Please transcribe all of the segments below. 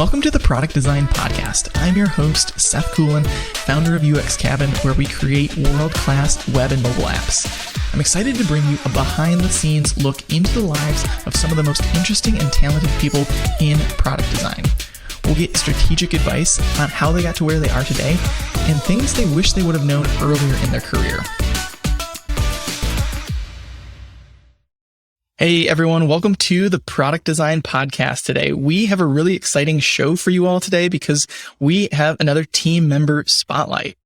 Welcome to the Product Design Podcast. I'm your host, Seth Coelen, founder of UX Cabin, where we create world-class web and mobile apps. I'm excited to bring you a behind-the-scenes look into the lives of some of the most interesting and talented people in product design. We'll get strategic advice on how they got to where they are today and things they wish they would have known earlier in their career. Hey everyone, welcome to the Product Design Podcast today. We have a really exciting show for you all today because we have another team member spotlight.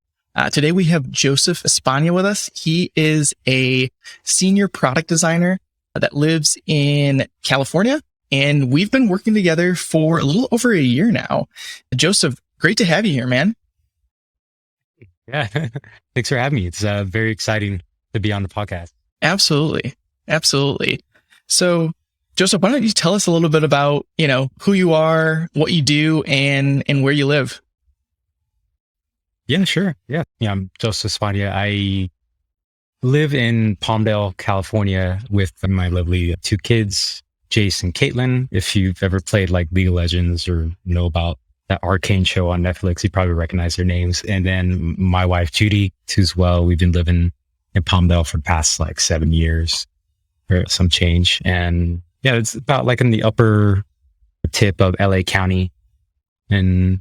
Today we have Joseph España with us. He is a senior product designer that lives in California, and we've been working together for a little over a year now. Joseph, great to have you here, man. Yeah, thanks for having me. It's very exciting to be on the podcast. Absolutely. So, Joseph, why don't you tell us a little bit about, who you are, what you do, and where you live? Yeah, sure. Yeah, I'm Joseph España. I live in Palmdale, California with my lovely two kids, Jace and Caitlin. If you've ever played like League of Legends or know about that Arcane show on Netflix, you probably recognize their names. And then my wife, Judy, too, as well. We've been living in Palmdale for the past 7 years. Or some change. And yeah, it's about in the upper tip of LA County. And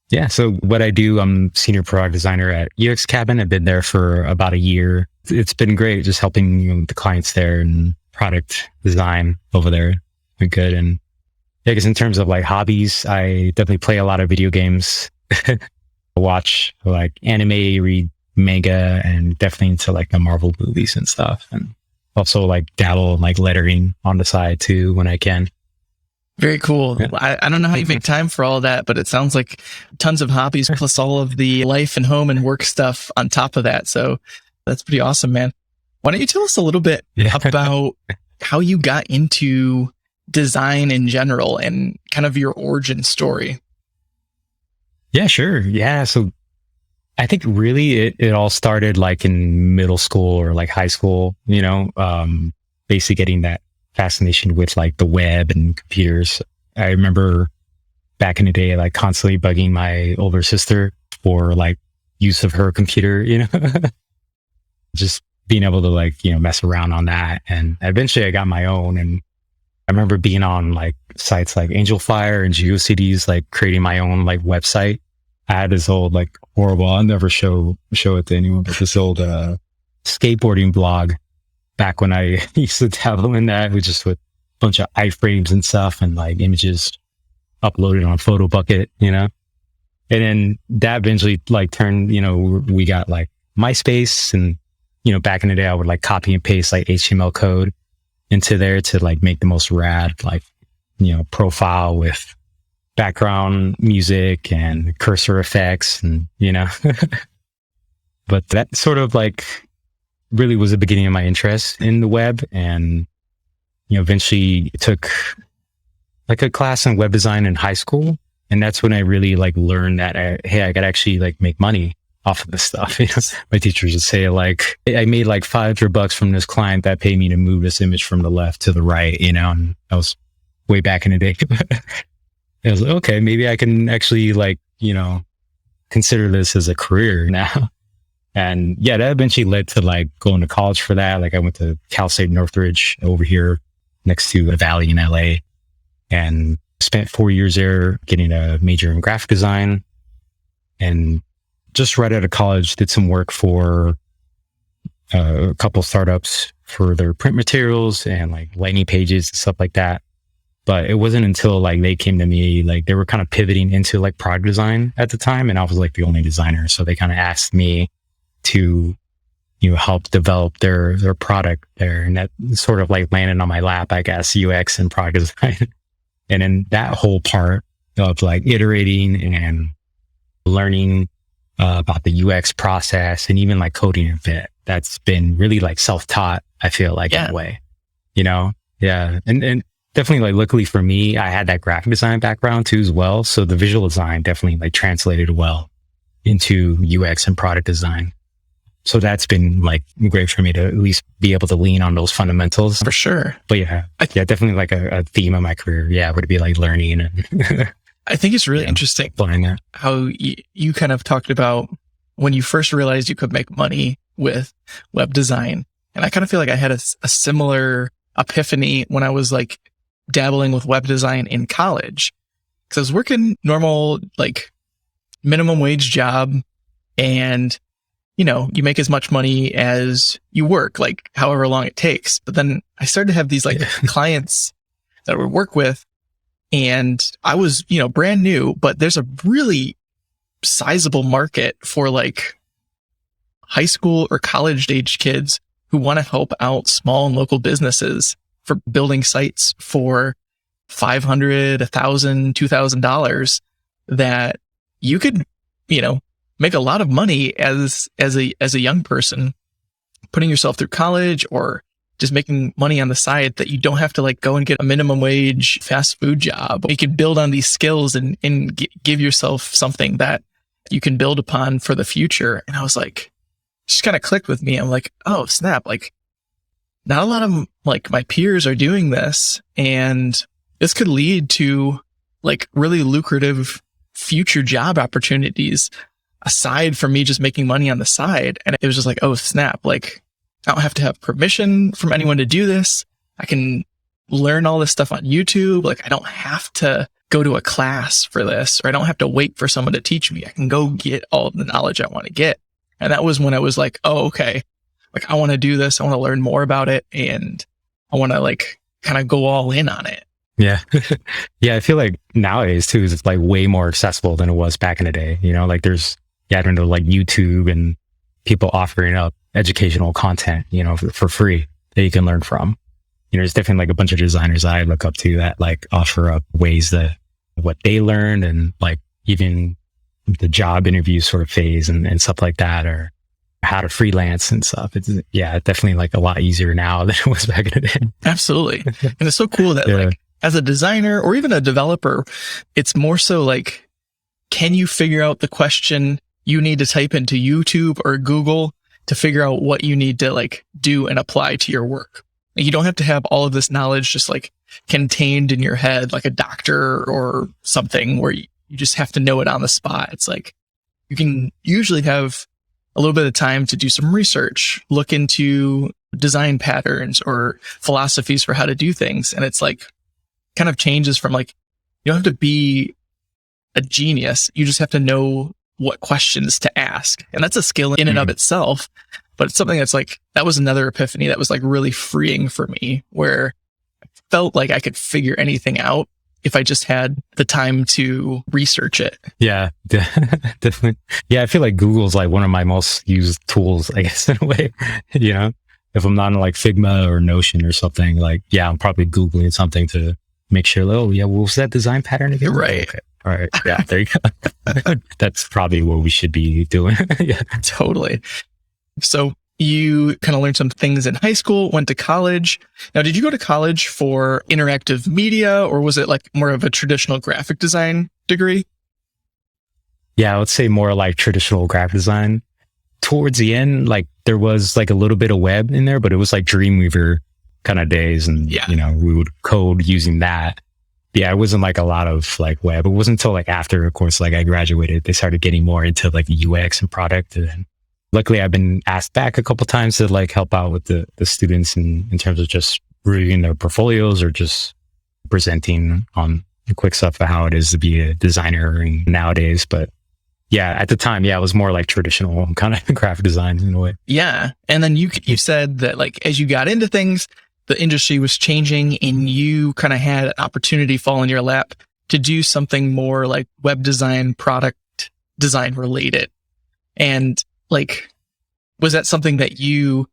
yeah, so what I do, I'm senior product designer at UX Cabin. I've been there for about a year. It's been great just helping the clients there and product design over there. Been good. And yeah, I guess in terms of hobbies, I definitely play a lot of video games. I watch anime, read manga, and definitely into the Marvel movies and stuff. And also dabble in lettering on the side too when I can. Very cool. Yeah. I don't know how you make time for all of that, but it sounds like tons of hobbies plus all of the life and home and work stuff on top of that. So that's pretty awesome, man. Why don't you tell us a little bit about how you got into design in general and kind of your origin story? Yeah, sure. Yeah. So I think really it all started in middle school or high school, basically getting that fascination with the web and computers. I remember back in the day, constantly bugging my older sister for use of her computer, just being able to mess around on that. And eventually I got my own. And I remember being on sites like Angel Fire and GeoCities, creating my own website. I had this old horrible, I'll never show it to anyone, but this old skateboarding blog back when I used to dabble in that, with a bunch of iframes and stuff and images uploaded on Photo Bucket, And then that eventually turned, we got MySpace, and back in the day I would copy and paste HTML code into there to make the most rad profile with background music and cursor effects and, but that sort of really was the beginning of my interest in the web. And, eventually took a class in web design in high school. And that's when I really learned that, hey, I could actually make money off of this stuff. My teachers would say I made $500 from this client that paid me to move this image from the left to the right, and that was way back in the day. I was okay, maybe I can actually consider this as a career now. And yeah, that eventually led to going to college for that. I went to Cal State Northridge over here next to the Valley in LA, and spent 4 years there getting a major in graphic design. And just right out of college, did some work for a couple startups for their print materials and landing pages and stuff like that. But it wasn't until they came to me, they were kind of pivoting into product design at the time. And I was the only designer. So they kind of asked me to, help develop their product there. And that sort of landed on my lap, I guess, UX and product design. And then that whole part of iterating and learning about the UX process and even coding a bit, that's been really self-taught, I feel in a way, Yeah. And definitely luckily for me, I had that graphic design background too as well. So the visual design definitely translated well into UX and product design. So that's been great for me to at least be able to lean on those fundamentals. For sure. But yeah, definitely a theme of my career. Yeah, would be learning. And I think it's really interesting how you kind of talked about when you first realized you could make money with web design. And I kind of feel like I had a similar epiphany when I was like dabbling with web design in college. Because I was working normal, like minimum wage job, and you know, you make as much money as you work, like however long it takes. But then I started to have these like clients that I would work with, and I was, you know, brand new, but there's a really sizable market for like high school or college age kids who want to help out small and local businesses for building sites for $500, $1,000, $2,000 that you could, you know, make a lot of money as a young person, putting yourself through college or just making money on the side that you don't have to like go and get a minimum wage fast food job. You can build on these skills and give yourself something that you can build upon for the future. And I was like, just kind of clicked with me. I'm like, oh snap. Like not a lot of like my peers are doing this, and this could lead to like really lucrative future job opportunities aside from me just making money on the side. And it was just like, oh snap. Like I don't have to have permission from anyone to do this. I can learn all this stuff on YouTube. Like I don't have to go to a class for this, or I don't have to wait for someone to teach me. I can go get all the knowledge I want to get. And that was when I was like, oh, okay. Like I want to do this. I want to learn more about it. And I want to like kind of go all in on it. Yeah. Yeah. I feel like nowadays too, it's like way more accessible than it was back in the day. You know, like there's, I don't know, like YouTube and people offering up educational content, you know, for free that you can learn from. You know, there's definitely like a bunch of designers I look up to that like offer up ways that what they learned, and like even the job interview sort of phase and stuff like that, or how to freelance and stuff. It's definitely like a lot easier now than it was back in the day. Absolutely. And it's so cool that like as a designer or even a developer, it's more so like, can you figure out the question you need to type into YouTube or Google to figure out what you need to like do and apply to your work? Like, you don't have to have all of this knowledge just like contained in your head, like a doctor or something where you just have to know it on the spot. It's like, you can usually have a little bit of time to do some research, look into design patterns or philosophies for how to do things. And it's like, kind of changes from like, you don't have to be a genius. You just have to know what questions to ask. And that's a skill in and of itself, but it's something that's like, that was another epiphany that was like really freeing for me, where I felt like I could figure anything out if I just had the time to research it. Yeah, definitely. Yeah, I feel like Google's like one of my most used tools, I guess, in a way. You know, if I'm not in like Figma or Notion or something, like, yeah, I'm probably Googling something to make sure, oh yeah, what was that design pattern again? Right. Okay. All right. Yeah, there you go. That's probably what we should be doing. Yeah, totally. So you kind of learned some things in high school, went to college. Now, did you go to college for interactive media, or was it like more of a traditional graphic design degree? Yeah, I would say more like traditional graphic design. Towards the end, like there was like a little bit of web in there, but it was like Dreamweaver kind of days. And, you know, we would code using that. Yeah, it wasn't like a lot of like web. It wasn't until like after, of course, like I graduated, they started getting more into like the UX and product. And then luckily I've been asked back a couple of times to like help out with the students in terms of just reviewing their portfolios or just presenting on the quick stuff of how it is to be a designer nowadays. But yeah, at the time, yeah, it was more like traditional kind of graphic design in a way. Yeah. And then you said that like, as you got into things, the industry was changing and you kind of had an opportunity fall in your lap to do something more like web design, product design related. And like, was that something that you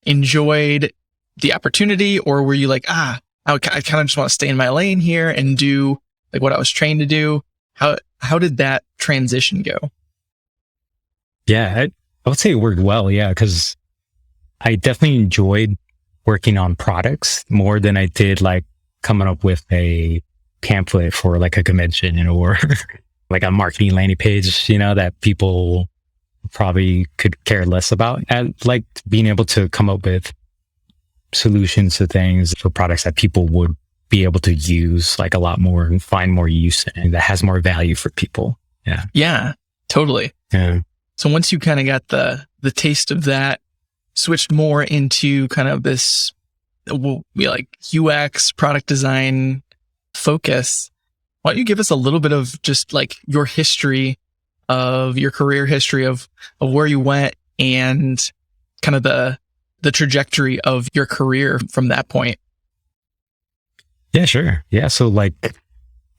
enjoyed the opportunity, or were you like, I kind of just want to stay in my lane here and do like what I was trained to do? How did that transition go? Yeah, I would say it worked well. Yeah, because I definitely enjoyed working on products more than I did like coming up with a pamphlet for like a convention, or like a marketing landing page, that people probably could care less about. I liked being able to come up with solutions to things for products that people would be able to use like a lot more and find more use and that has more value for people. Yeah. Yeah, totally. Yeah. So once you kind of got the taste of that, switched more into kind of this like UX product design focus, why don't you give us a little bit of just like your history of your career history of where you went and kind of the trajectory of your career from that point? Yeah, sure. Yeah. So like,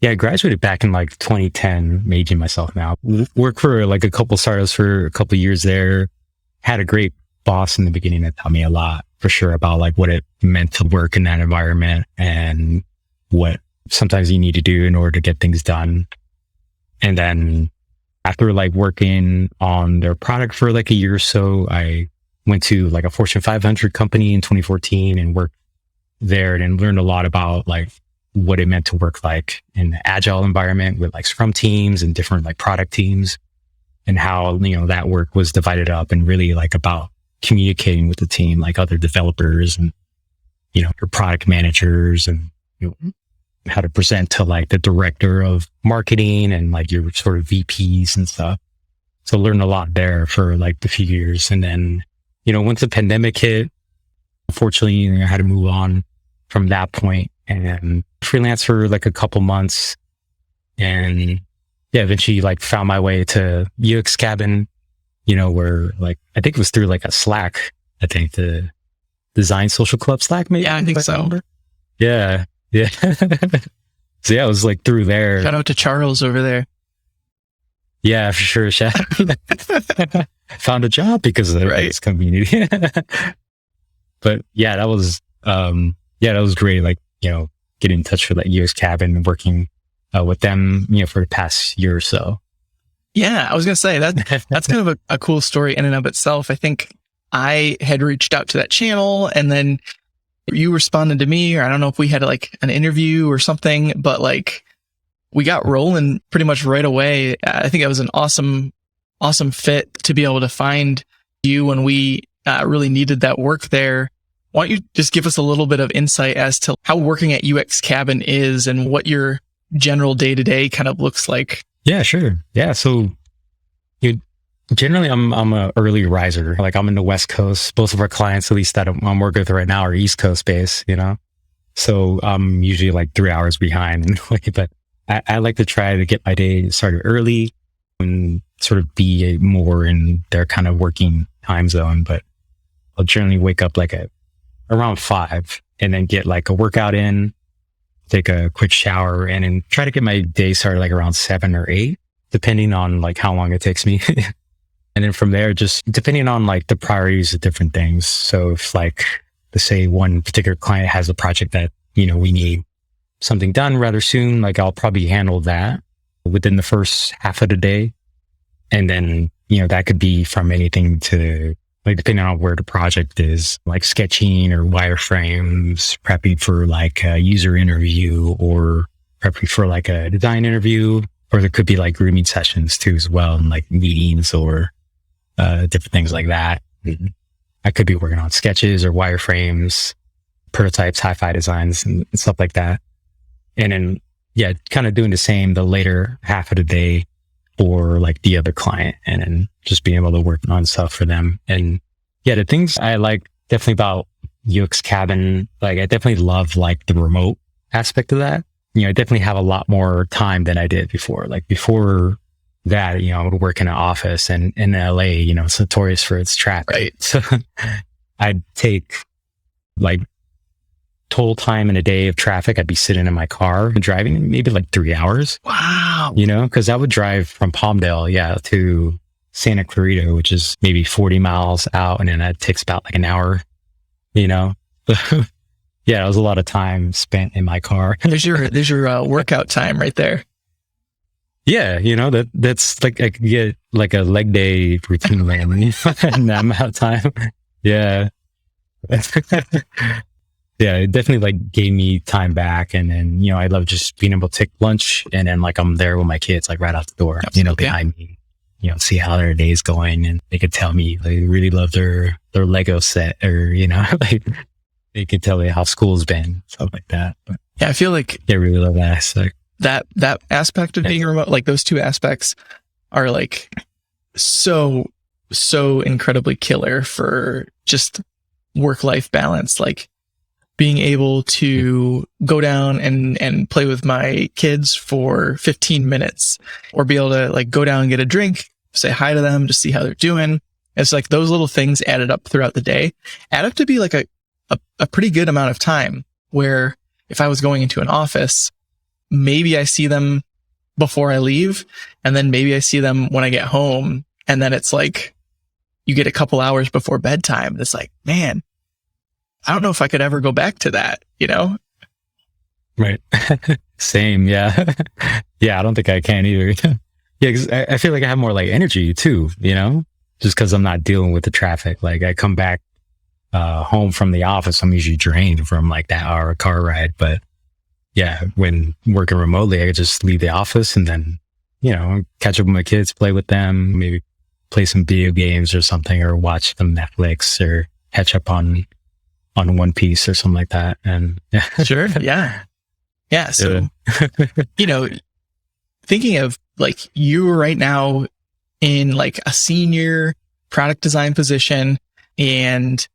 yeah, I graduated back in like 2010, aging myself now. Worked for like a couple startups for a couple years there. Had a great boss in the beginning that taught me a lot for sure about like what it meant to work in that environment and what sometimes you need to do in order to get things done. And then after like working on their product for like a year or so, I went to like a Fortune 500 company in 2014 and worked there and learned a lot about like what it meant to work like in an agile environment with like Scrum teams and different like product teams and how, you know, that work was divided up and really like about communicating with the team, like other developers and, you know, your product managers and, you know, how to present to like the director of marketing and like your sort of VPs and stuff. So learned a lot there for like the few years. And then, you know, once the pandemic hit, unfortunately, you know, I had to move on from that point and freelance for like a couple months. And yeah, eventually like found my way to UX Cabin, you know, where like, I think it was through like a Slack, I think the Design Social Club Slack, maybe. Yeah, I think so. Yeah. Yeah. So yeah, it was like through there. Shout out to Charles over there. Yeah, for sure. Found a job because of this community. But yeah, that was great. Like, you know, getting in touch with like UX Cabin and working with them, you know, for the past year or so. Yeah, I was going to say that's kind of a cool story in and of itself. I think I had reached out to that channel and then you responded to me, or I don't know if we had like an interview or something, but like we got rolling pretty much right away. I think it was an awesome fit to be able to find you when we really needed that work there. Why don't you just give us a little bit of insight as to how working at UX Cabin is and what your general day-to-day kind of looks like? Yeah, sure. Yeah. So generally I'm a early riser. Like I'm in the West Coast. Both of our clients, at least that I'm working with right now, are East Coast based, you know? So I'm usually like 3 hours behind. But I like to try to get my day started early and sort of be more in their kind of working time zone. But I'll generally wake up like around 5 and then get like a workout in, take a quick shower and then try to get my day started like around 7 or 8, depending on like how long it takes me. And then from there, just depending on like the priorities of different things. So if like, let's say one particular client has a project that, you know, we need something done rather soon, like I'll probably handle that within the first half of the day. And then, you know, that could be from anything to like, depending on where the project is, like sketching or wireframes, prepping for like a user interview or prepping for like a design interview, or there could be like grooming sessions too as well, and like meetings or different things like that. I could be working on sketches or wireframes, prototypes, hi-fi designs and stuff like that. And then, yeah, kind of doing the same the later half of the day for like the other client and then just being able to work on stuff for them. And yeah, the things I like definitely about UX Cabin, like I definitely love like the remote aspect of that. You know, I definitely have a lot more time than I did before. Like before that, you know, I would work in an office and in LA, you know, it's notorious for its traffic. Right. So I'd take like total time in a day of traffic. I'd be sitting in my car and driving maybe like 3 hours. Wow. You know, cause I would drive from Palmdale, to Santa Clarita, which is maybe 40 miles out. And then that takes about like an hour, you know? Yeah, it was a lot of time spent in my car. There's your workout time right there. Yeah, you know, that's like I could get like a leg day routine in that amount of time. Yeah. Yeah, it definitely like gave me time back. And then, you know, I love just being able to take lunch and then like I'm there with my kids like right out the door, Absolutely. You know, behind me, you know, see how their day's going. And they could tell me they really love their Lego set or, you know, like they could tell me how school's been, stuff like that. But Yeah, I feel like I really love that aspect. that aspect of being remote, like those two aspects are like so incredibly killer for just work-life balance. Like being able to go down and play with my kids for 15 minutes, or be able to like go down and get a drink, say hi to them, just see how they're doing. It's like those little things added up throughout the day add up to be like a pretty good amount of time, where if I was going into an office, maybe I see them before I leave, and then maybe I see them when I get home. And then it's like, you get a couple hours before bedtime. It's like, man, I don't know if I could ever go back to that, you know? Right. Same. Yeah. Yeah. I don't think I can either. Yeah. Cause I feel like I have more like energy too, you know, just cause I'm not dealing with the traffic. Like I come back home from the office, I'm usually drained from like that hour car ride. But yeah, when working remotely, I could just leave the office and then, you know, catch up with my kids, play with them, maybe play some video games or something, or watch some Netflix, or catch up on One Piece or something like that. And yeah. Sure. Yeah. Yeah. So, you know, thinking of like you right now in like a senior product design position, and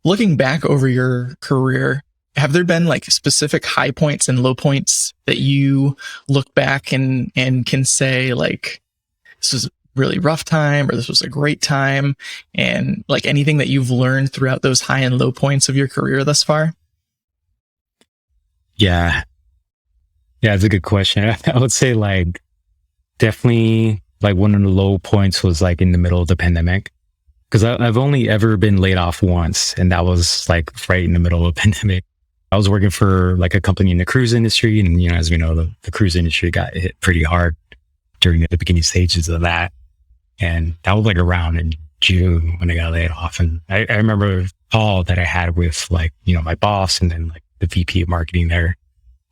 looking back over your career, have there been like specific high points and low points that you look back and can say like, this was a really rough time, or this was a great time, and like anything that you've learned throughout those high and low points of your career thus far? Yeah. Yeah, it's a good question. I would say like definitely like one of the low points was like in the middle of the pandemic, because I've only ever been laid off once, and that was like right in the middle of a pandemic. I was working for like a company in the cruise industry, and you know, as we know, the cruise industry got hit pretty hard during the beginning stages of that. And that was like around in June when I got laid off. And I remember a call that I had with like, you know, my boss and then like the VP of marketing there,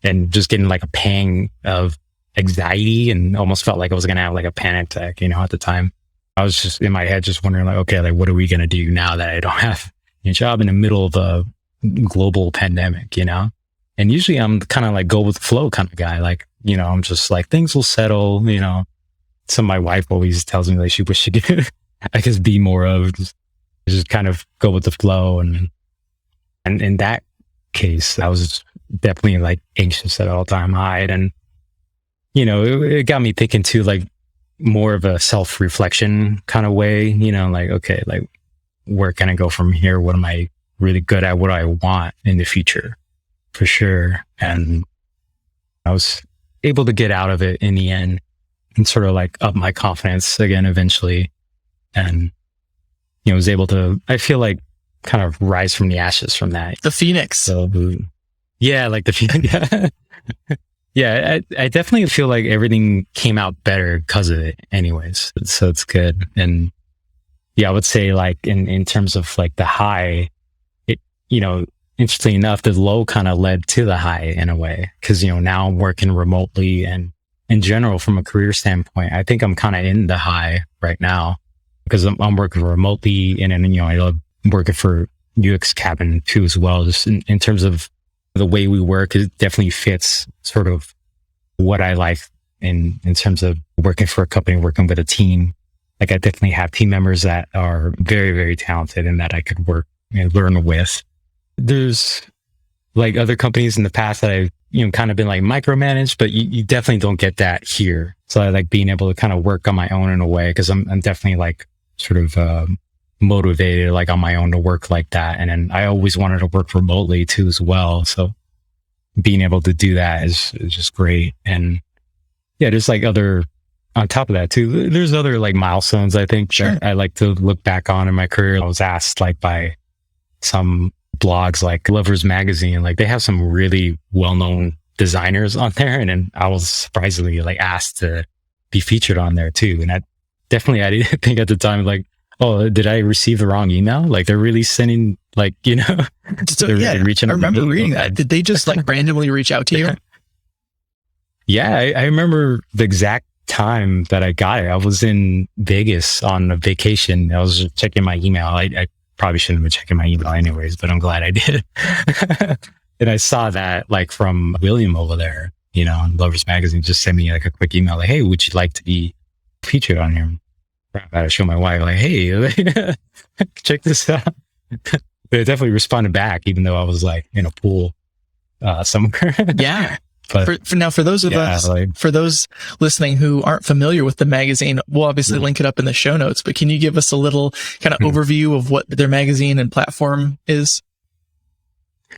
and just getting like a pang of anxiety, and almost felt like I was going to have like a panic attack, you know, at the time. I was just in my head, just wondering like, okay, like what are we going to do now that I don't have a job in the middle of a global pandemic, you know? And usually I'm kind of like go with the flow kind of guy. Like, you know, I'm just like, things will settle, you know. So my wife always tells me like she wishes she could, I guess, be more of just kind of go with the flow. And in that case, I was definitely like anxious at all time high. And, you know, it got me thinking too, like more of a self-reflection kind of way, you know, like, okay, like where can I go from here? What am I really good at? What do I want in the future? For sure. And I was able to get out of it in the end, and sort of like up my confidence again eventually. And, you know, was able to, I feel like, kind of rise from the ashes from that. The Phoenix. So, yeah, like the Phoenix. Yeah, I definitely feel like everything came out better because of it anyways. So it's good. And yeah, I would say like in terms of like the high, it, you know, interestingly enough, the low kind of led to the high in a way. Cause, you know, now I'm working remotely, and in general, from a career standpoint, I think I'm kind of in the high right now, because I'm working remotely, and then, you know, I love working for UX Cabin too as well. Just in terms of the way we work, it definitely fits sort of what I like in terms of working for a company, working with a team. Like I definitely have team members that are very, very talented and that I could work and learn with. There's like other companies in the past that I've, you know, kind of been like micromanaged, but you definitely don't get that here. So I like being able to kind of work on my own in a way, because I'm definitely like sort of motivated like on my own to work like that. And then I always wanted to work remotely too as well. So being able to do that is just great. And yeah, there's like other, on top of that too, there's other like milestones I think Sure. that I like to look back on in my career. I was asked like by some blogs like Lovers Magazine, like they have some really well-known designers on there. And then I was surprisingly like asked to be featured on there too. And I didn't think at the time like, oh, did I receive the wrong email? Like they're really sending like, you know, So they're yeah, reaching I out to remember me. reading that. Did they just like randomly reach out to you? Yeah, I remember the exact time that I got it. I was in Vegas on a vacation. I was just checking my email. I probably shouldn't have been checking my email anyways, but I'm glad I did. And I saw that like from William over there, on Lovers Magazine, just sent me like a quick email like, hey, would you like to be featured on here? I gotta show my wife like, hey, check this out. They definitely responded back, even though I was like in a pool somewhere. Yeah. But For those of us, for those listening who aren't familiar with the magazine, we'll obviously link it up in the show notes, but can you give us a little kind of overview of what their magazine and platform is?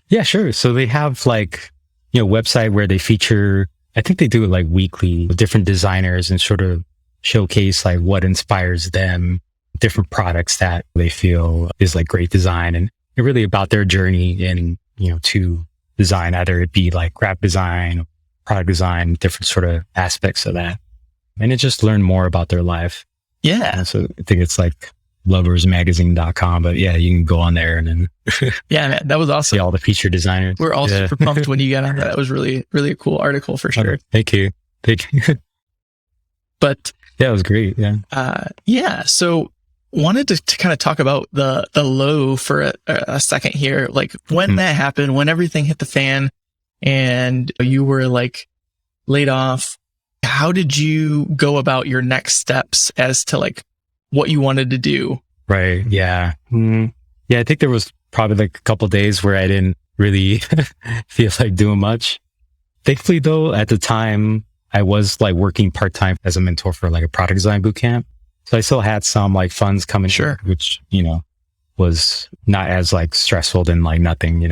Yeah, sure. So they have like, website where they feature, I think they do it like weekly with different designers and sort of showcase like what inspires them, different products that they feel is like great design, and really about their journey in, to design, either it be like graphic design, product design, different sort of aspects of that. And it just learn more about their life. Yeah. And so I think it's like loversmagazine.com, but yeah, you can go on there and then yeah, man, that was awesome. See all the feature designers. We're all super pumped when you got on that. That was really, really a cool article for sure. Thank you. But yeah, it was great. Yeah. So wanted to kind of talk about the low for a second here. Like when that happened, when everything hit the fan and you were like laid off, how did you go about your next steps as to like what you wanted to do? Right. Yeah. Yeah. I think there was probably like a couple of days where I didn't really feel like doing much. Thankfully though, at the time I was like working part-time as a mentor for like a product design bootcamp. So I still had some like funds coming in, which, was not as like stressful than like nothing,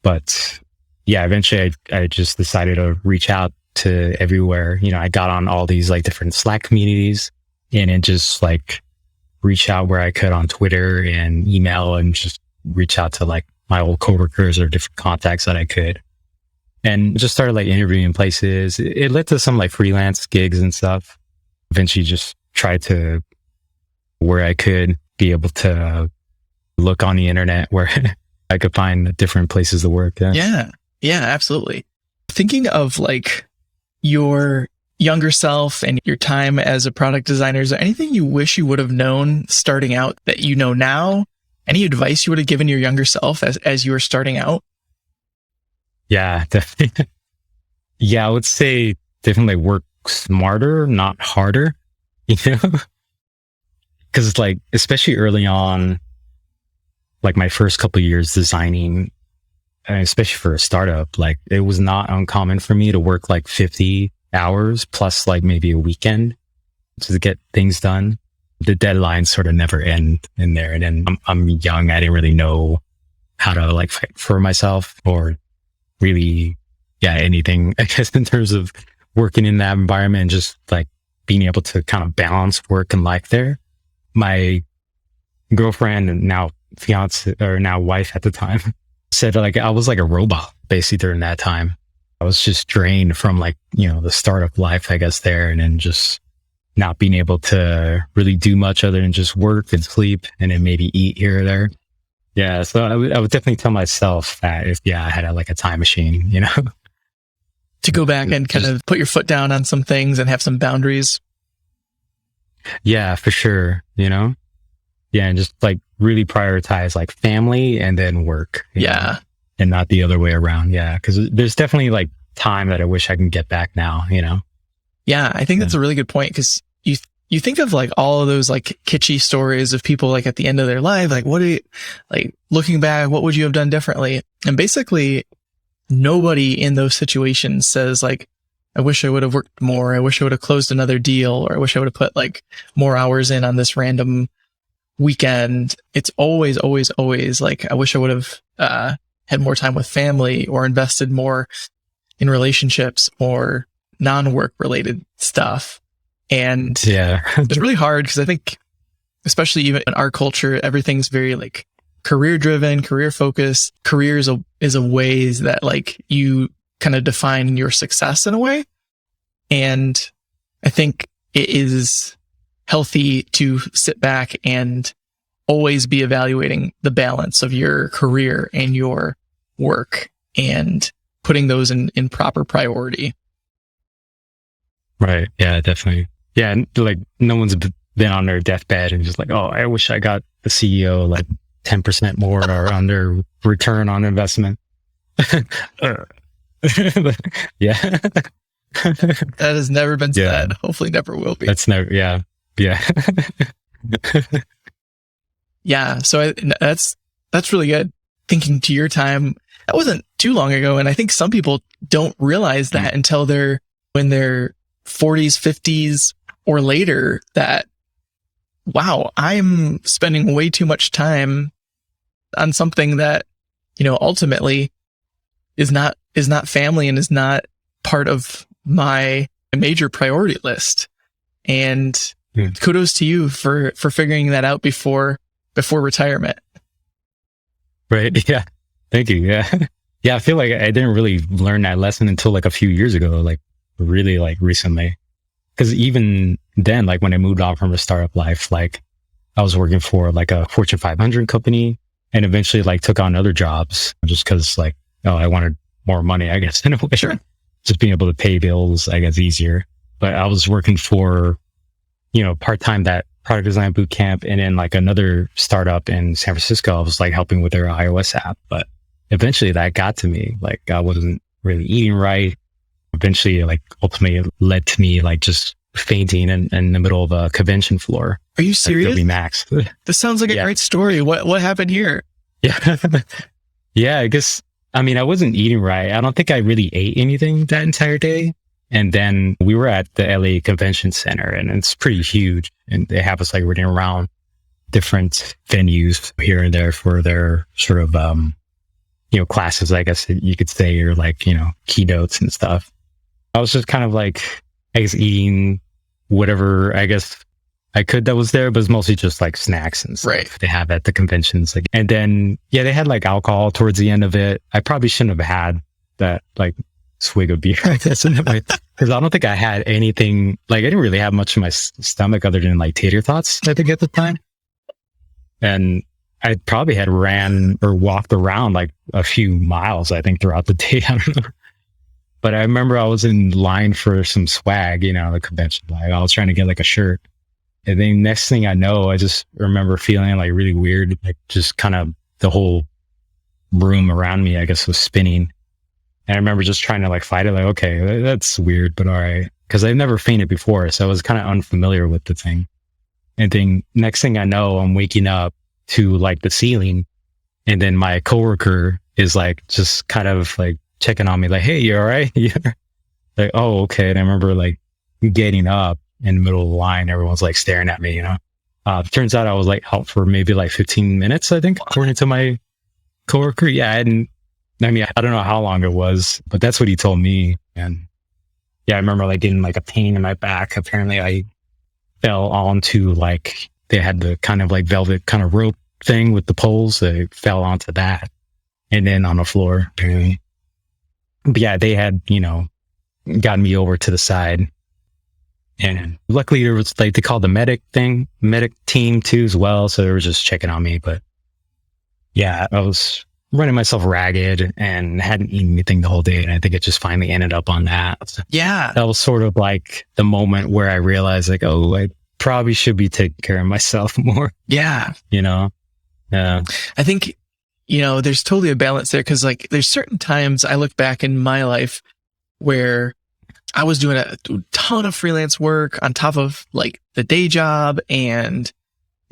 but yeah, eventually I just decided to reach out to everywhere. I got on all these like different Slack communities and then just like reach out where I could on Twitter and email and just reach out to like my old coworkers or different contacts that I could, and just started like interviewing places. It led to some like freelance gigs and stuff. Eventually just tried to, where I could be able to look on the internet where I could find different places to work. Yeah, absolutely. Thinking of like your younger self and your time as a product designer, is there anything you wish you would have known starting out that you know now? Any advice you would have given your younger self as you were starting out? Yeah, definitely. Yeah, I would say definitely work smarter, not harder, because like, especially early on, like my first couple of years designing, and especially for a startup, like it was not uncommon for me to work like 50 hours plus like maybe a weekend to get things done. The deadlines sort of never end in there. And then I'm young. I didn't really know how to like fight for myself or really, anything, I guess, in terms of working in that environment and just like being able to kind of balance work and life there. My girlfriend and now fiance, or now wife at the time, said like I was like a robot basically during that time. I was just drained from like, the startup life, I guess, there, and then just not being able to really do much other than just work and sleep and then maybe eat here or there. Yeah. So I would definitely tell myself that if I had like a time machine, to go back and kind of put your foot down on some things and have some boundaries. Yeah, for sure. Yeah. And just like really prioritize like family and then work. Yeah. And not the other way around. Yeah. Cause there's definitely like time that I wish I can get back now, Yeah. I think that's a really good point. Cause you think of like all of those like kitschy stories of people like at the end of their life, like looking back, what would you have done differently? And basically nobody in those situations says like, I wish I would have worked more. I wish I would have closed another deal, or I wish I would have put like more hours in on this random weekend. It's always, always, always like, I wish I would have had more time with family or invested more in relationships or non-work related stuff. And it's really hard because I think, especially even in our culture, everything's very like career driven, career focused. Career is a ways that like you kind of define your success in a way. And I think it is healthy to sit back and always be evaluating the balance of your career and your work and putting those in proper priority. Right. Yeah, definitely. Yeah. And like no one's been on their deathbed and just like, oh, I wish I got the CEO like 10% more or on their return on investment. Yeah. That has never been said. Hopefully never will be. That's never, yeah. Yeah. So that's really good. Thinking to your time, that wasn't too long ago. And I think some people don't realize that until when they're 40s, 50s or later, that, wow, I'm spending way too much time on something that, ultimately is not family and is not part of my major priority list. And kudos to you for figuring that out before retirement. Right. Yeah. Thank you. Yeah. Yeah. I feel like I didn't really learn that lesson until like a few years ago, like really like recently. Cause even then, like when I moved on from a startup life, like I was working for like a Fortune 500 company and eventually like took on other jobs just cause like, I wanted more money, I guess, in a way. Sure. Just being able to pay bills, I guess, easier. But I was working for, part-time that product design boot camp and then like another startup in San Francisco. I was like helping with their iOS app, but eventually that got to me. Like I wasn't really eating right. Eventually, like ultimately it led to me like just fainting in the middle of a convention floor. Are you serious? Max. This sounds like a great story. What happened here? Yeah. Yeah, I guess, I mean, I wasn't eating right. I don't think I really ate anything that entire day. And then we were at the LA Convention Center and it's pretty huge. And they have us like running around different venues here and there for their sort of, classes, I guess you could say, or like, keynotes and stuff. I was just kind of like, I guess, eating whatever, I guess, I could that was there, but it's mostly just like snacks and stuff they have at the conventions. Like, and then, they had like alcohol towards the end of it. I probably shouldn't have had that like swig of beer, I guess, because I don't think I had anything, like I didn't really have much in my stomach other than like tater tots, I think, at the time. And I probably had ran or walked around like a few miles, I think, throughout the day. I don't know. But I remember I was in line for some swag, the convention. Like I was trying to get like a shirt. And then next thing I know, I just remember feeling like really weird, like just kind of the whole room around me, I guess, was spinning. And I remember just trying to like fight it, like, okay, that's weird, but all right. Cause I've never fainted before. So I was kind of unfamiliar with the thing. And then next thing I know, I'm waking up to like the ceiling. And then my coworker is like, just kind of like checking on me, like, hey, you all right? Yeah. Like, oh, okay. And I remember like getting up in the middle of the line. Everyone's like staring at me, turns out I was like out for maybe like 15 minutes, I think, according to my coworker. Yeah. I don't know how long it was, but that's what he told me. And yeah, I remember like getting like a pain in my back. Apparently I fell onto like, they had the kind of like velvet kind of rope thing with the poles. I fell onto that and then on the floor, apparently. But yeah, they had, gotten me over to the side. And luckily there was like, they called the medic team too as well. So they were just checking on me. But yeah, I was running myself ragged and hadn't eaten anything the whole day. And I think it just finally ended up on that. Yeah. That was sort of like the moment where I realized like, oh, I probably should be taking care of myself more. Yeah. Yeah. I think, there's totally a balance there. Cause like there's certain times I look back in my life where I was doing a ton of freelance work on top of like the day job and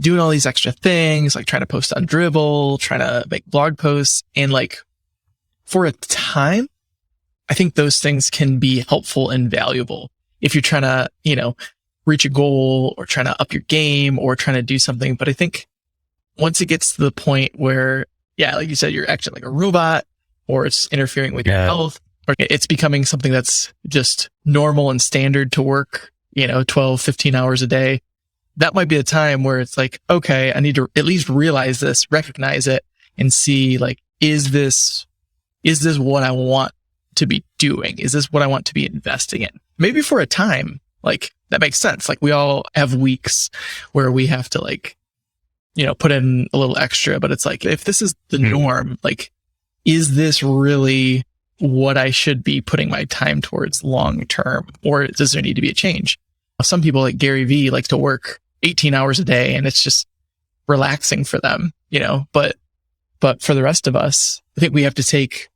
doing all these extra things, like trying to post on Dribbble, trying to make blog posts. And like for a time, I think those things can be helpful and valuable if you're trying to, reach a goal or trying to up your game or trying to do something. But I think once it gets to the point where, like you said, you're acting like a robot or it's interfering with your health, or it's becoming something that's just normal and standard to work, 12, 15 hours a day. That might be a time where it's like, okay, I need to at least realize this, recognize it, and see like, is this what I want to be doing? Is this what I want to be investing in? Maybe for a time, like that makes sense. Like we all have weeks where we have to like, put in a little extra, but it's like, if this is the norm, like, is this really what I should be putting my time towards long term? Or does there need to be a change? Some people like Gary Vee like to work 18 hours a day and it's just relaxing for them, but for the rest of us, I think we have to take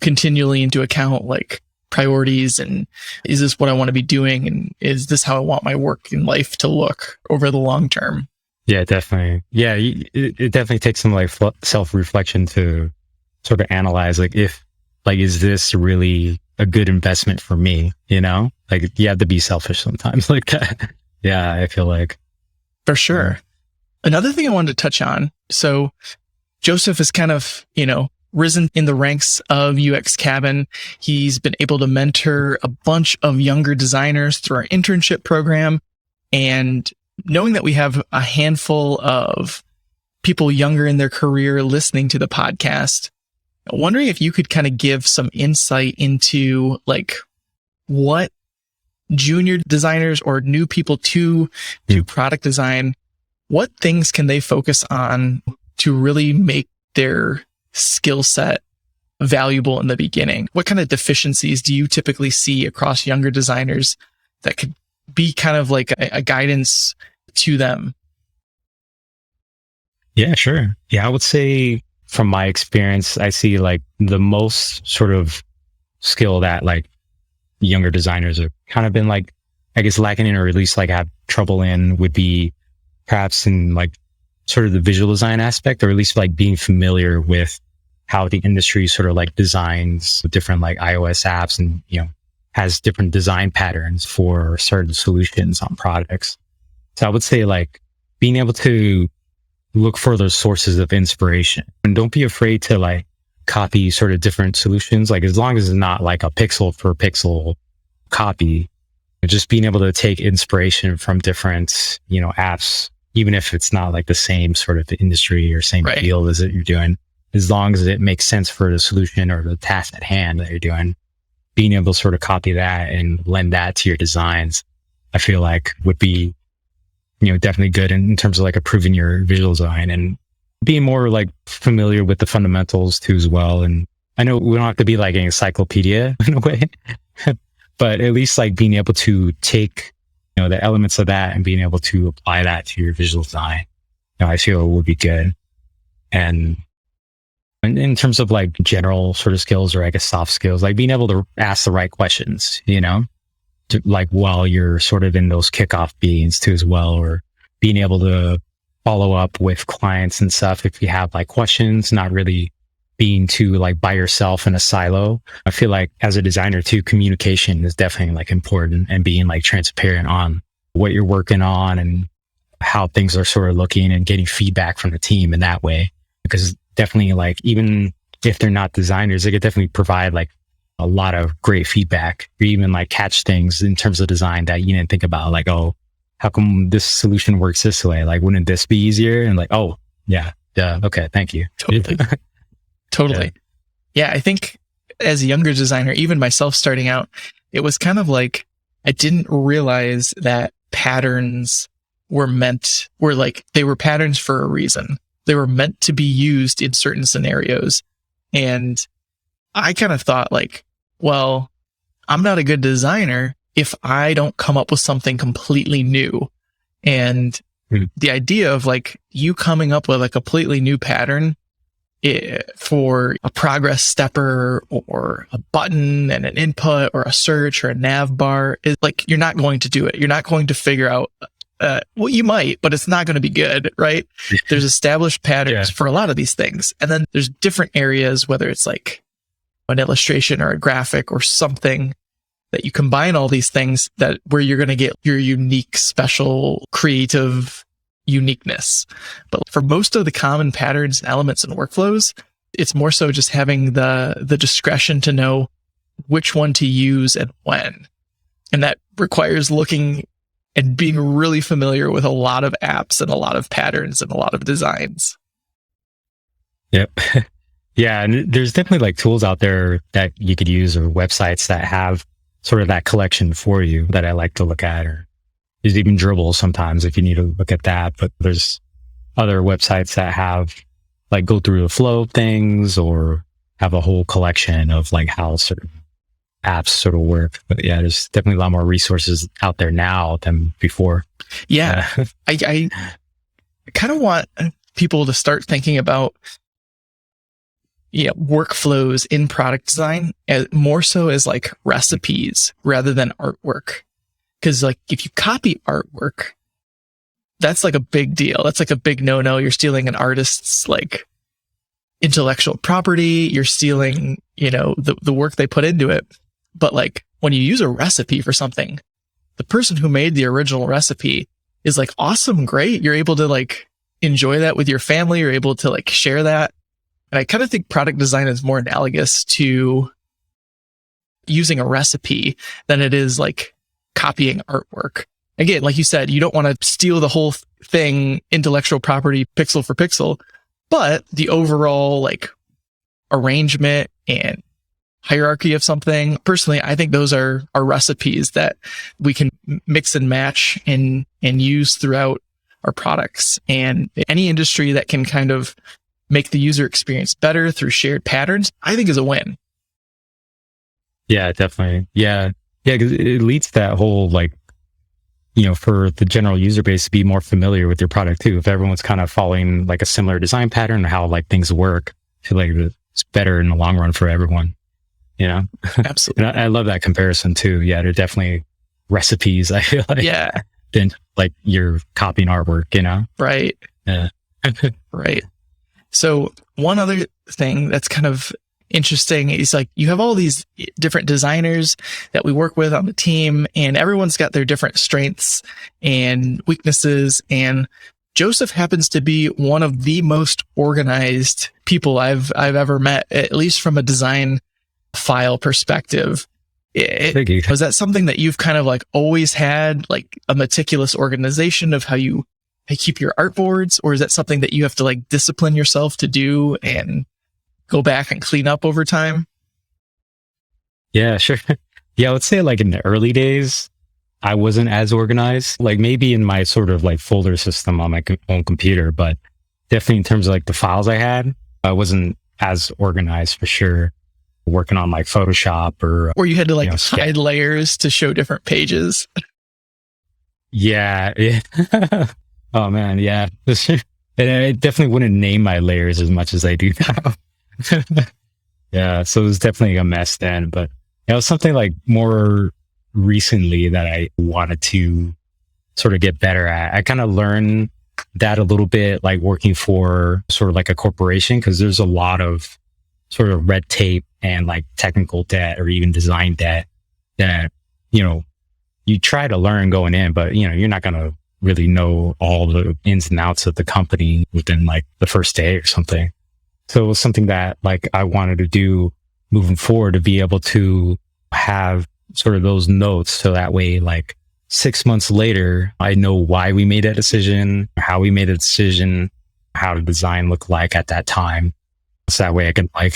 continually into account like priorities and is this what I want to be doing? And is this how I want my work in life to look over the long term? Yeah, definitely. Yeah, it definitely takes some like self-reflection to sort of analyze like if like is this really a good investment for me? You know, like you have to be selfish sometimes like that. Yeah, I feel like for sure. Another thing I wanted to touch on. So Joseph has kind of, risen in the ranks of UX Cabin. He's been able to mentor a bunch of younger designers through our internship program. And knowing that we have a handful of people younger in their career listening to the podcast, wondering if you could kind of give some insight into like what junior designers or new people to product design, what things can they focus on to really make their skill set valuable in the beginning? What kind of deficiencies do you typically see across younger designers that could be kind of like a guidance to them? Yeah, sure. Yeah, I would say from my experience, I see like the most sort of skill that like younger designers have kind of been like, I guess lacking in, or at least like have trouble in, would be perhaps in like sort of the visual design aspect, or at least like being familiar with how the industry sort of like designs different like iOS apps and, has different design patterns for certain solutions on products. So I would say like being able to look for those sources of inspiration and don't be afraid to like copy sort of different solutions. Like as long as it's not like a pixel for pixel copy, just being able to take inspiration from different, apps, even if it's not like the same sort of industry or same field as it you're doing, as long as it makes sense for the solution or the task at hand that you're doing, being able to sort of copy that and lend that to your designs, I feel like would be, definitely good in terms of like improving your visual design and being more like familiar with the fundamentals too as well. And I know we don't have to be like an encyclopedia in a way, but at least like being able to take, the elements of that and being able to apply that to your visual design, I feel would be good. And in terms of like general sort of skills or I guess soft skills, like being able to ask the right questions, like while you're sort of in those kickoff meetings too as well, or being able to follow up with clients and stuff if you have like questions, not really being too like by yourself in a silo. I feel like as a designer too, communication is definitely like important, and being like transparent on what you're working on and how things are sort of looking and getting feedback from the team in that way. Because definitely like, even if they're not designers, they could definitely provide like a lot of great feedback, or even like catch things in terms of design that you didn't think about. Like, oh, how come this solution works this way? Like, wouldn't this be easier? And like, oh yeah, okay, thank you. Totally. Yeah, I think as a younger designer, even myself starting out, it was kind of like, I didn't realize that patterns were patterns for a reason. They were meant to be used in certain scenarios. And I kind of thought like, well, I'm not a good designer if I don't come up with something completely new. And the idea of like you coming up with a completely new pattern for a progress stepper or a button and an input or a search or a nav bar is like, you're not going to do it. You're not going to figure out, well, you might, but it's not going to be good, right? There's established patterns for a lot of these things. And then there's different areas, whether it's like an illustration or a graphic or something, that you combine all these things where you're going to get your unique, special, creative uniqueness. But for most of the common patterns, elements, and workflows, it's more so just having the discretion to know which one to use and when. And that requires looking and being really familiar with a lot of apps and a lot of patterns and a lot of designs. Yep. Yeah. And there's definitely like tools out there that you could use, or websites that have sort of that collection for you that I like to look at, or there's even Dribble sometimes if you need to look at that. But there's other websites that have like go through the flow of things, or have a whole collection of like how certain apps sort of work. But yeah, there's definitely a lot more resources out there now than before. Yeah. I kind of want people to start thinking about workflows in product design more so as like recipes rather than artwork. Because like if you copy artwork, that's like a big deal. That's like a big no-no. You're stealing an artist's like intellectual property. You're stealing, the work they put into it. But like when you use a recipe for something, the person who made the original recipe is like awesome, great. You're able to like enjoy that with your family. You're able to like share that. And I kind of think product design is more analogous to using a recipe than it is like copying artwork. Again, like you said, you don't want to steal the whole thing, intellectual property, pixel for pixel, but the overall like arrangement and hierarchy of something. Personally, I think those are recipes that we can mix and match and use throughout our products. And any industry that can kind of make the user experience better through shared patterns, I think is a win. Yeah, definitely. Yeah. Yeah. Cause it leads to that whole like, for the general user base to be more familiar with your product too. If everyone's kind of following like a similar design pattern or how like things work, I feel like it's better in the long run for everyone, Absolutely. And I love that comparison too. Yeah. They're definitely recipes. I feel like, than like you're copying artwork, Right. Yeah. Right. So one other thing that's kind of interesting is like you have all these different designers that we work with on the team, and everyone's got their different strengths and weaknesses. And Joseph happens to be one of the most organized people I've ever met, at least from a design file perspective. Was that something that you've kind of like always had, like a meticulous organization of how you keep your artboards, or is that something that you have to like discipline yourself to do and go back and clean up over time? Yeah, sure. Yeah, I would say like in the early days, I wasn't as organized, like maybe in my sort of like folder system on my own computer, but definitely in terms of like the files I had, I wasn't as organized for sure. Working on like Photoshop or you had to like hide layers to show different pages. Yeah. Oh man, yeah. And I definitely wouldn't name my layers as much as I do now. Yeah, so it was definitely a mess then, but it was something like more recently that I wanted to sort of get better at. I kind of learned that a little bit, like working for sort of like a corporation, because there's a lot of sort of red tape and like technical debt or even design debt that, you try to learn going in, but you're not going to really know all the ins and outs of the company within like the first day or something. So it was something that like I wanted to do moving forward, to be able to have sort of those notes. So that way, like 6 months later, I know why we made that decision, how we made a decision, how the design looked like at that time. So that way I can like,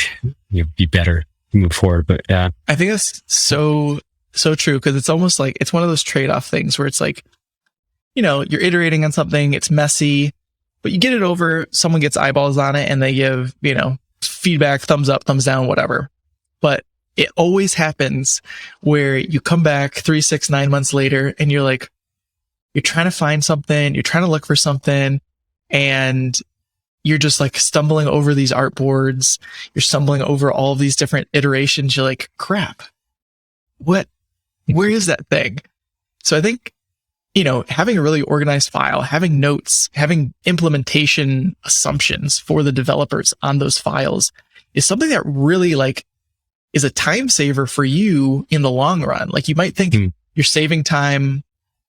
be better, move forward. But yeah, I think that's so true. Cause it's almost like, it's one of those trade-off things where it's like, you're iterating on something, it's messy, but you get it over, someone gets eyeballs on it and they give, feedback, thumbs up, thumbs down, whatever. But it always happens where you come back 3, 6, 9 months later and you're like, you're trying to find something, you're trying to look for something, and you're just like stumbling over these artboards, you're stumbling over all of these different iterations. You're like, crap, where is that thing? So I think, having a really organized file, having notes, having implementation assumptions for the developers on those files is something that really like is a time saver for you in the long run. Like you might think you're saving time,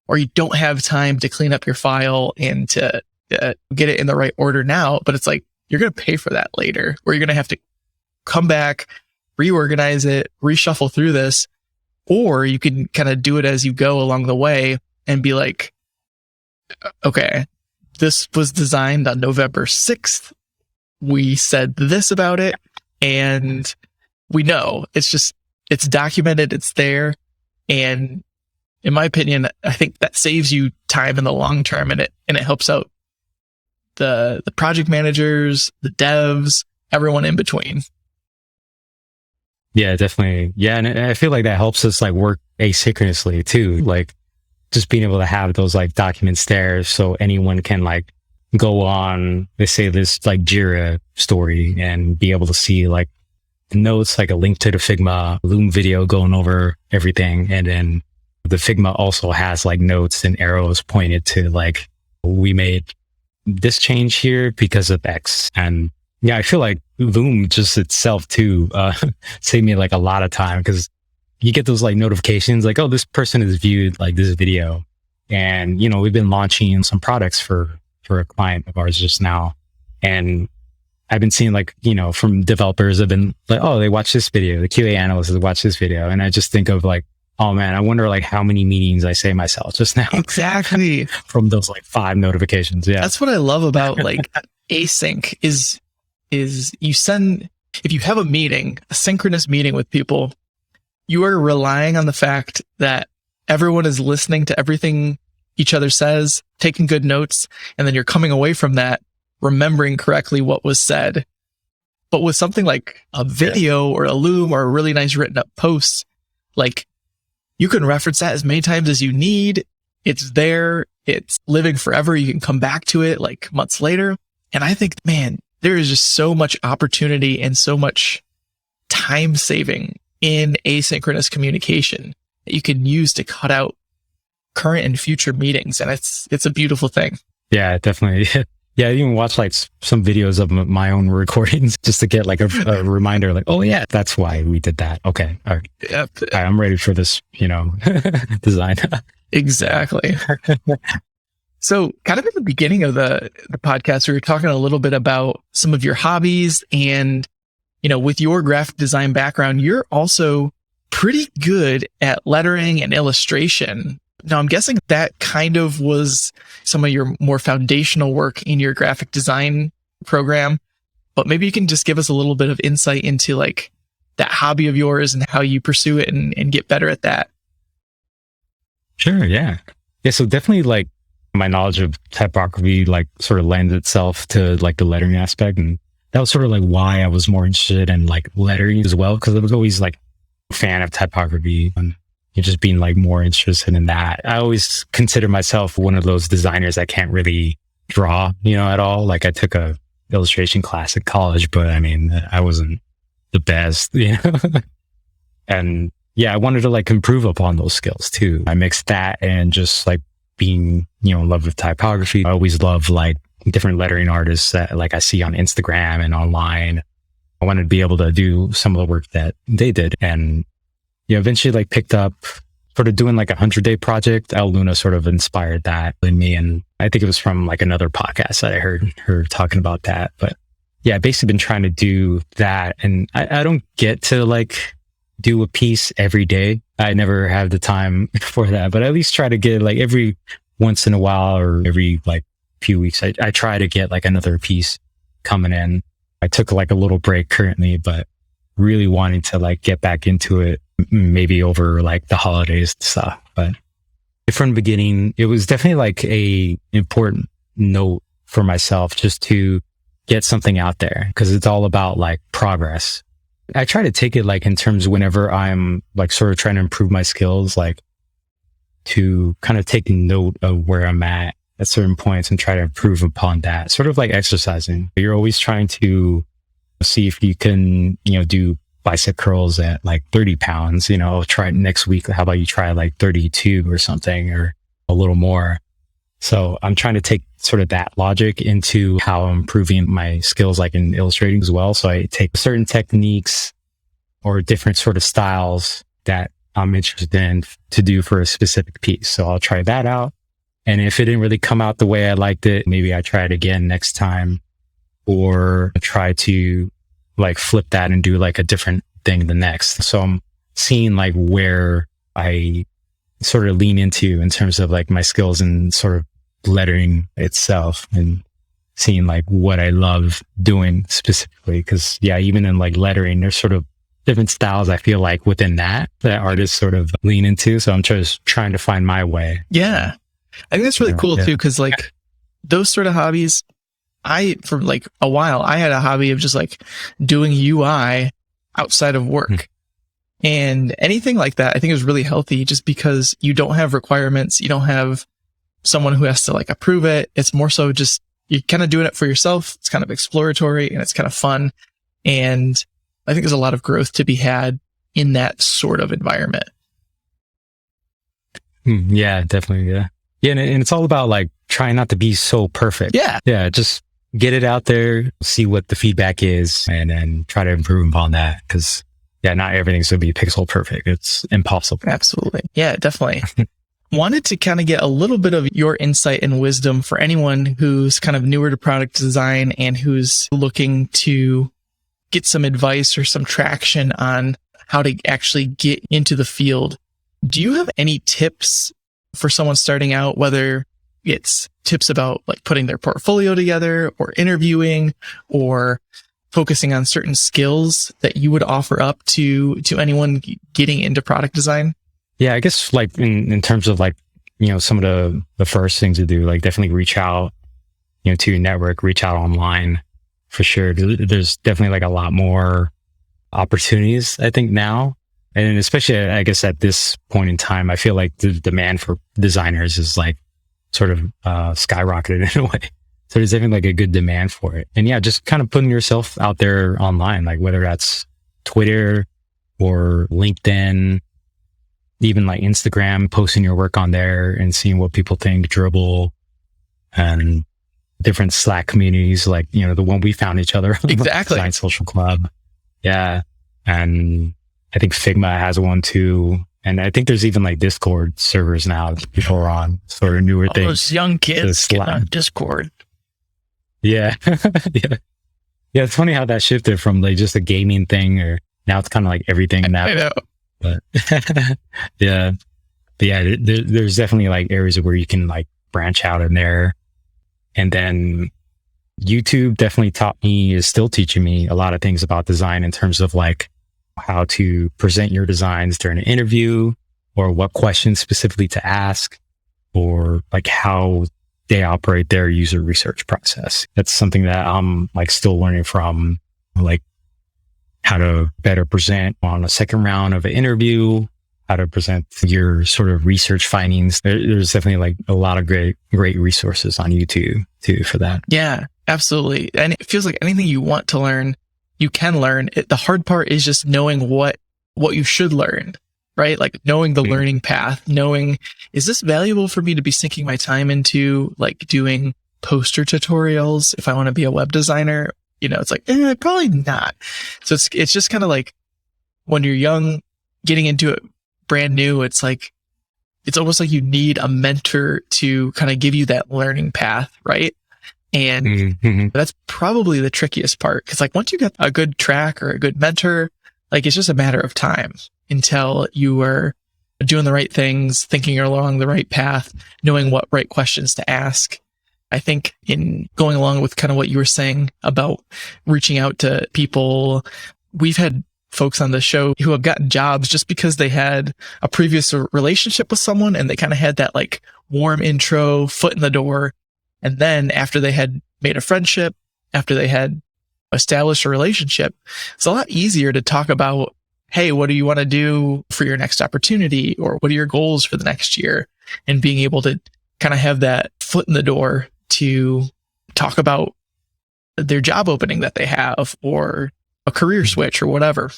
or you don't have time to clean up your file and to get it in the right order now, but it's like, you're going to pay for that later, or you're going to have to come back, reorganize it, reshuffle through this, or you can kind of do it as you go along the way and be like, okay, this was designed on November 6th. We said this about it, and we know it's documented, it's there. And in my opinion, I think that saves you time in the long term, and it helps out the project managers, the devs, everyone in between. Yeah, definitely. Yeah. And I feel like that helps us like work asynchronously too. Like just being able to have those like documents there so anyone can like go on, they say this like Jira story and be able to see like the notes, like a link to the Figma Loom video going over everything. And then the Figma also has like notes and arrows pointed to like, we made this change here because of X. And yeah, I feel like Loom just itself too, saved me like a lot of time, because you get those like notifications like, oh, this person has viewed like this video. And, you know, we've been launching some products for a client of ours just now. And I've been seeing like, you know, from developers have been like, oh, they watched this video. The QA analysts have watched this video. And I just think of like, oh man, I wonder like how many meetings I saved myself just now. Exactly. From those like 5 notifications. Yeah. That's what I love about like async is you send, if you have a meeting, a synchronous meeting with people, you are relying on the fact that everyone is listening to everything each other says, taking good notes, and then you're coming away from that remembering correctly what was said. But with something like a video or a Loom or a really nice written up post, like you can reference that as many times as you need. It's there. It's living forever. You can come back to it like months later. And I think, man, there is just so much opportunity and so much time saving in asynchronous communication that you can use to cut out current and future meetings. And it's a beautiful thing. Yeah, definitely. Yeah, I even watch like some videos of my own recordings just to get like a reminder, like, oh yeah, that's why we did that. Okay. All right. Yep. All right, I'm ready for this, you know, design. Exactly. So kind of at the beginning of the podcast, we were talking a little bit about some of your hobbies, and, you know, with your graphic design background, you're also pretty good at lettering and illustration. Now, I'm guessing that kind of was some of your more foundational work in your graphic design program, but maybe you can just give us a little bit of insight into like that hobby of yours and how you pursue it and get better at that. Sure. Yeah. Yeah. So definitely like my knowledge of typography, like sort of lends itself to like the lettering aspect. And that was sort of like why I was more interested in like lettering as well. Cause I was always like a fan of typography and just being like more interested in that. I always consider myself one of those designers that can't really draw, you know, at all. Like I took a illustration class in college, but I mean, I wasn't the best, you know? And yeah, I wanted to like improve upon those skills too. I mixed that and just like being, you know, in love with typography. I always love like different lettering artists that like I see on Instagram and online. I wanted to be able to do some of the work that they did. And yeah, eventually like picked up sort of doing like 100-day project. Al Luna sort of inspired that in me. And I think it was from like another podcast that I heard her talking about that. But yeah, I've basically been trying to do that. And I don't get to like do a piece every day. I never have the time for that, but I at least try to get like every once in a while or every like few weeks, I try to get like another piece coming in. I took like a little break currently, but really wanting to like get back into it maybe over like the holidays and stuff. But from the beginning, it was definitely like a important note for myself just to get something out there, because it's all about like progress. I try to take it like in terms whenever I'm like sort of trying to improve my skills, like to kind of take note of where I'm at certain points and try to improve upon that. Sort of like exercising. You're always trying to see if you can, you know, do bicep curls at like 30 pounds, you know, try it next week. How about you try like 32 or something, or a little more? So I'm trying to take sort of that logic into how I'm improving my skills, like in illustrating as well. So I take certain techniques or different sort of styles that I'm interested in to do for a specific piece. So I'll try that out. And if it didn't really come out the way I liked it, maybe I try it again next time, or try to like flip that and do like a different thing the next. So I'm seeing like where I sort of lean into in terms of like my skills and sort of lettering itself, and seeing like what I love doing specifically. Cause yeah, even in like lettering, there's sort of different styles I feel like within that artists sort of lean into. So I'm just trying to find my way. Yeah. I think that's really cool too. Cause like those sort of hobbies, for like a while, I had a hobby of just like doing UI outside of work. And anything like that, I think is really healthy, just because you don't have requirements. You don't have someone who has to like approve it. It's more so just you're kind of doing it for yourself. It's kind of exploratory and it's kind of fun. And I think there's a lot of growth to be had in that sort of environment. Yeah, definitely. Yeah. Yeah. And it's all about like trying not to be so perfect. Yeah. Yeah. Just get it out there, see what the feedback is, and then try to improve upon that. Cause yeah, not everything's going to be pixel perfect. It's impossible. Absolutely. Yeah, definitely. Wanted to kind of get a little bit of your insight and wisdom for anyone who's kind of newer to product design and who's looking to get some advice or some traction on how to actually get into the field. Do you have any tips for someone starting out, whether it's tips about like putting their portfolio together or interviewing or focusing on certain skills that you would offer up to anyone getting into product design? Yeah, I guess like in terms of like, some of the first things to do, like definitely reach out, to your network, reach out online for sure. There's definitely like a lot more opportunities, I think now. And especially, I guess at this point in time, I feel like the demand for designers is like sort of skyrocketed in a way. So there's definitely like a good demand for it. And yeah, just kind of putting yourself out there online, like whether that's Twitter or LinkedIn, even like Instagram, posting your work on there and seeing what people think, Dribble, and different Slack communities, like, the one we found each other. Exactly. Design Social Club. Yeah. And I think Figma has one too. And I think there's even like Discord servers now that people are on, sort of newer things. Those young kids get on Discord. Yeah. Yeah. Yeah. It's funny how that shifted from like just a gaming thing, or now it's kind of like everything now. I know. But yeah. But yeah, there's definitely like areas where you can like branch out in there. And then YouTube definitely is still teaching me a lot of things about design in terms of like how to present your designs during an interview, or what questions specifically to ask, or like how they operate their user research process. That's something that I'm like still learning from, like how to better present on a second round of an interview, how to present your sort of research findings. There's definitely like a lot of great resources on YouTube too for that. Yeah, absolutely. And it feels like anything you want to learn, you can learn. The hard part is just knowing what you should learn, right? Like knowing the learning path, knowing, is this valuable for me to be sinking my time into, like doing poster tutorials if I want to be a web designer? It's like, probably not. So it's just kind of like when you're young, getting into it brand new, it's like, it's almost like you need a mentor to kind of give you that learning path, right? And that's probably the trickiest part. Cause like once you get a good track or a good mentor, like it's just a matter of time until you are doing the right things, thinking you're along the right path, knowing what right questions to ask. I think in going along with kind of what you were saying about reaching out to people, we've had folks on the show who have gotten jobs just because they had a previous relationship with someone and they kind of had that like warm intro, foot in the door. And then after they had made a friendship, after they had established a relationship, it's a lot easier to talk about, hey, what do you want to do for your next opportunity? Or what are your goals for the next year? And being able to kind of have that foot in the door to talk about their job opening that they have, or a career switch, or whatever.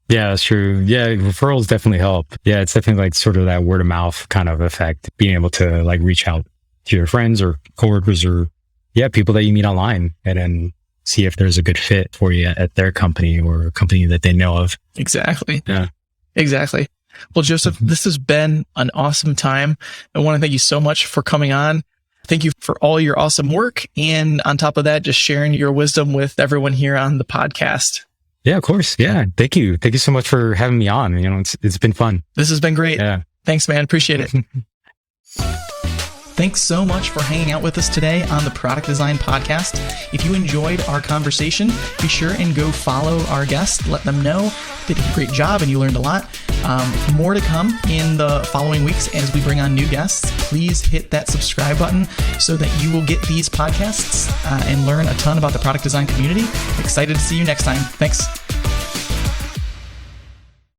Yeah, that's true. Yeah, referrals definitely help. Yeah, it's definitely like sort of that word of mouth kind of effect, being able to like reach out to your friends or coworkers, or people that you meet online, and then see if there's a good fit for you at their company or a company that they know of. Exactly. Yeah. Exactly. Well, Joseph, this has been an awesome time. I want to thank you so much for coming on. Thank you for all your awesome work. And on top of that, just sharing your wisdom with everyone here on the podcast. Yeah, of course. Yeah. Thank you. Thank you so much for having me on. It's been fun. This has been great. Yeah. Thanks, man. Appreciate it. Thanks so much for hanging out with us today on the Product Design Podcast. If you enjoyed our conversation, be sure and go follow our guests. Let them know they did a great job and you learned a lot. More to come in the following weeks as we bring on new guests. Please hit that subscribe button so that you will get these podcasts and learn a ton about the product design community. Excited to see you next time. Thanks.